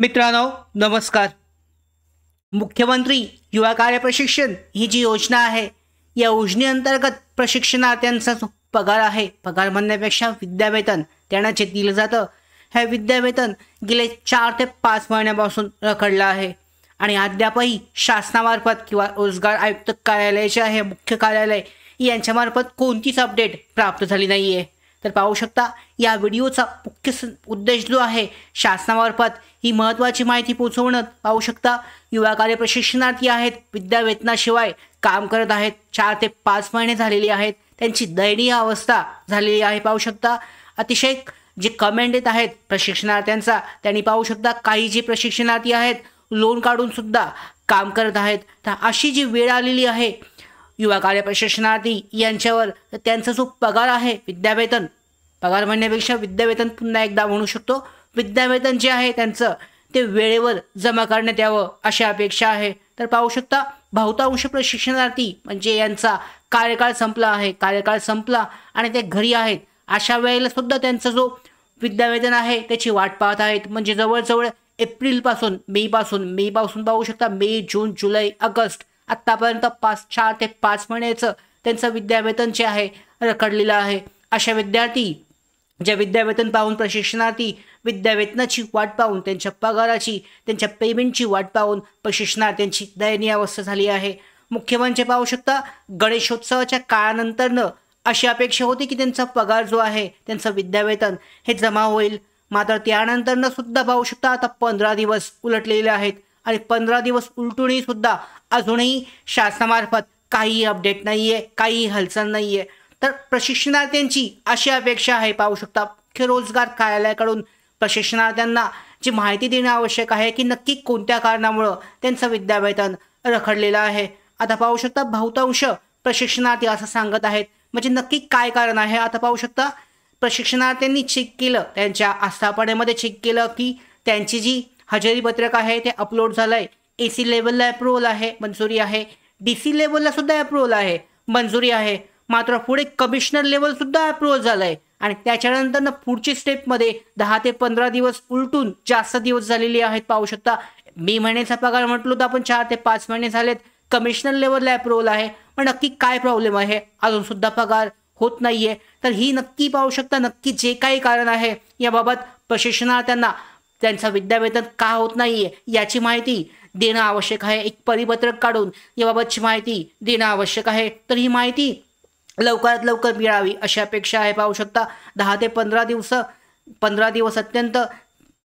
मित्रांनो नमस्कार। मुख्यमंत्री युवा कार्य प्रशिक्षण ही जी योजना आहे या योजनेअंतर्गत प्रशिक्षणार्थ्यांचा जो पगार आहे, पगार म्हणण्यापेक्षा विद्यावेतन त्यांना जे दिलं जातं, हे विद्यावेतन गेले 4 ते 5 महिन्यापासून रखडलं आहे आणि अद्यापही शासनामार्फत किंवा रोजगार आयुक्त कार्यालय जे आहे, मुख्य कार्यालय यांच्यामार्फत कोणतीच अपडेट प्राप्त झाली नाही आहे। तर पाहू शकता या व्हिडिओचा मुख्य उद्देश जो आहे शासनामार्फत ही महत्त्वाची माहिती पोहोचवणं। पाहू शकता युवा कार्य प्रशिक्षणार्थी आहेत, विद्यावेतनाशिवाय काम करत आहेत, 4 ते 5 महिने झालेली आहेत, त्यांची दयनीय अवस्था झालेली आहे। पाहू शकता अतिशय जे कमेंट येत आहेत प्रशिक्षणार्थ्यांचा, त्यांनी पाहू शकता काही जे प्रशिक्षणार्थी आहेत लोन काढून सुद्धा काम करत आहेत। तर अशी जी वेळ आलेली आहे युवा कार्य प्रशिक्षणार्थी यांच्यावर, त्यांचा जो पगार आहे विद्यावेतन, पगार म्हणण्यापेक्षा विद्यावेतन पुन्हा एकदा म्हणू शकतो, विद्यावेतन जे आहे त्यांचं ते वेळेवर जमा करण्यात यावं अशी अपेक्षा आहे। तर पाहू शकता बहुतांश प्रशिक्षणार्थी म्हणजे यांचा कार्यकाळ संपला आहे, कार्यकाळ संपला आणि ते घरी आहेत, अशा वेळेला सुद्धा त्यांचा जो विद्यावेतन आहे त्याची वाट पाहत आहेत। म्हणजे जवळजवळ एप्रिलपासून मे पासून पाहू शकता मे, जून, जुलै, ऑगस्ट आत्तापर्यंत 4 ते 5 महिन्याचं त्यांचं विद्यावेतन जे आहे रखडलेलं आहे। अशा विद्यार्थी जे विद्यावेतन पाहून प्रशिक्षणार्थी विद्यावेतनाची वाट पाहून, त्यांच्या पगाराची, त्यांच्या पेमेंटची वाट पाहून प्रशिक्षणार्थ्यांची दयनीय अवस्था झाली आहे। मुख्य म्हणजे पाहू शकता गणेशोत्सवाच्या काळानंतरनं अशी अपेक्षा होती की त्यांचा पगार जो आहे, त्यांचं विद्यावेतन हे जमा होईल, मात्र त्यानंतरनं सुद्धा पाहू शकता आता 15 दिवस उलटलेले आहेत आणि 15 दिवस उलटूनही सुद्धा अजूनही शासनामार्फत काही अपडेट नाही आहे, काही हालचाल नाही आहे। तर प्रशिक्षणार्थ्यांची अशी अपेक्षा आहे, पाहू शकता मुख्य रोजगार कार्यालयाकडून प्रशिक्षणार्थ्यांना जी माहिती देणं आवश्यक आहे की नक्की कोणत्या कारणामुळं त्यांचं विद्यावेतन रखडलेलं आहे। आता पाहू शकता बहुतांश प्रशिक्षणार्थी असं सांगत आहेत, म्हणजे नक्की काय कारण आहे। आता पाहू शकता प्रशिक्षणार्थ्यांनी चेक केलं, त्यांच्या आस्थापनेमध्ये चेक केलं की त्यांची जी हजेरी पत्रक आहे ते अपलोड झालं आहे, AC लेवलला अप्रूव्हल आहे, मंजुरी आहे, DC लेवलला सुद्धा अप्रूव्हल आहे, मंजुरी आहे, मात्र पुढे कमिशनर लेवल सुद्धा अप्रूव्हल झालं आहे आणि त्याच्यानंतर पुढची स्टेपमध्ये 10 ते 15 दिवस उलटून जास्त दिवस झालेले आहेत। पाहू शकता मे महिन्याचा पगार म्हटलो तर आपण 4 ते 5 महिने झालेत, कमिशनर लेवलला अप्रूव्हल आहे, पण नक्की काय प्रॉब्लेम आहे, अजून सुद्धा पगार होत नाहीये। तर ही नक्की पाहू शकता नक्की जे काही कारण आहे याबाबत प्रशिक्षणार्थ्यांना त्यांचं विद्यावेतन का होत नाहीये याची माहिती देणं आवश्यक आहे। एक परिपत्रक काढून याबाबतची माहिती देणं आवश्यक आहे। तर ही माहिती लवकरात लवकर मिळावी अशी अपेक्षा आहे। पाहू शकता 10 ते 15 दिवस अत्यंत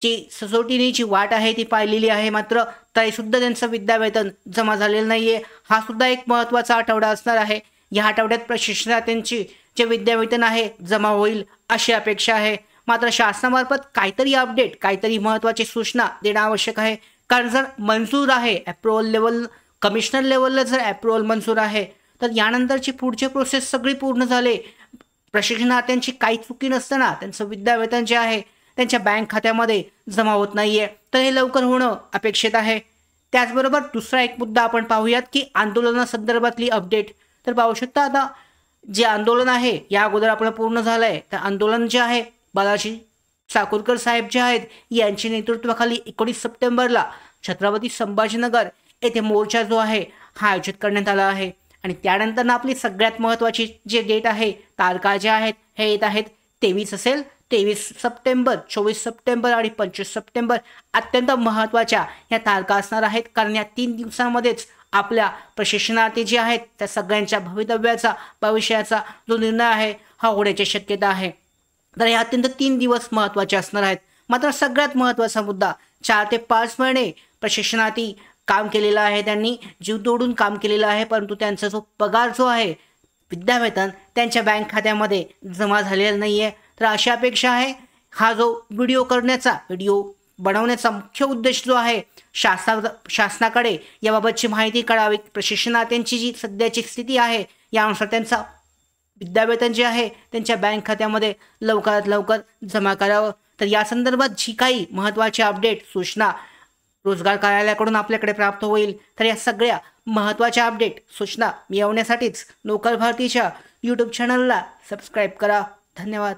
जी सचोटीने जी वाट आहे ती पाहिलेली आहे, मात्र तरीसुद्धा त्यांचं विद्यावेतन जमा झालेलं नाहीये। हा सुद्धा एक महत्त्वाचा आठवडा असणार आहे। या आठवड्यात प्रशिक्षणार्थ्यांची जे विद्यावेतन आहे जमा होईल अशी अपेक्षा आहे, मात्र शासनामार्फत काहीतरी अपडेट, काहीतरी महत्त्वाची सूचना देणं आवश्यक आहे। कारण जर मंजूर आहे अप्रूव्हल लेवल, कमिशनर लेवलला जर अप्रूव्हल मंजूर आहे तर यानंतरची पुढची प्रोसेस सगळी पूर्ण झाले, प्रशिक्षणार्थ्यांची काही चुकी नसताना त्यांचं विद्यावेतन जे आहे त्यांच्या बँक खात्यामध्ये जमा होत नाहीये, तर हे लवकर होणं अपेक्षित आहे। त्याचबरोबर दुसरा एक मुद्दा आपण पाहूयात की आंदोलनासंदर्भातली अपडेट। तर पाहू शकता आता जे आंदोलन आहे या अगोदर आपलं पूर्ण झालं आहे, तर आंदोलन जे आहे बालाजी चाकूरकर साहेब जे आहेत यांच्या नेतृत्वाखाली 19 सप्टेंबरला छत्रपती संभाजीनगर येथे मोर्चा जो आहे हा आयोजित करण्यात आला आहे आणि त्यानंतर आपली सगळ्यात महत्त्वाची जे डेट आहे, तारखा ज्या आहेत हे येत आहेत 23 असेल, 23 सप्टेंबर, 24 सप्टेंबर आणि 25 सप्टेंबर अत्यंत महत्त्वाच्या या तारखा असणार आहेत, कारण या 3 दिवसांमध्येच आपल्या प्रशिक्षणार्थी जे आहेत त्या सगळ्यांच्या भविष्याचा जो निर्णय आहे हा होण्याची शक्यता आहे। तर हे अत्यंत 3 दिवस महत्त्वाचे असणार आहेत। मात्र सगळ्यात महत्त्वाचा मुद्दा 4 ते 5 महिने प्रशिक्षणार्थी काम केलेलं आहे, त्यांनी जीव तोडून काम केलेलं आहे, परंतु त्यांचा जो पगार जो आहे विद्यावेतन त्यांच्या बँक खात्यामध्ये जमा झालेला नाही आहे। तर अशी अपेक्षा आहे, हा जो व्हिडिओ बनवण्याचा मुख्य उद्देश जो आहे शासनाकडे याबाबतची माहिती कळावी, प्रशिक्षणार्थ्यांची जी सध्याची स्थिती आहे यानुसार त्यांचा विद्यावेतन जे आहे त्यांच्या बँक खात्यामध्ये लवकरात लवकर जमा करावं। तर या संदर्भात जी काही महत्त्वाची अपडेट, सूचना रोजगार कार्यालयाकडून आपल्याकडे प्राप्त होईल, तर या सगळ्या महत्त्वाच्या अपडेट, सूचना मिळवण्यासाठीच नोकर भारतीच्या यूट्यूब चॅनलला सबस्क्राईब करा। धन्यवाद।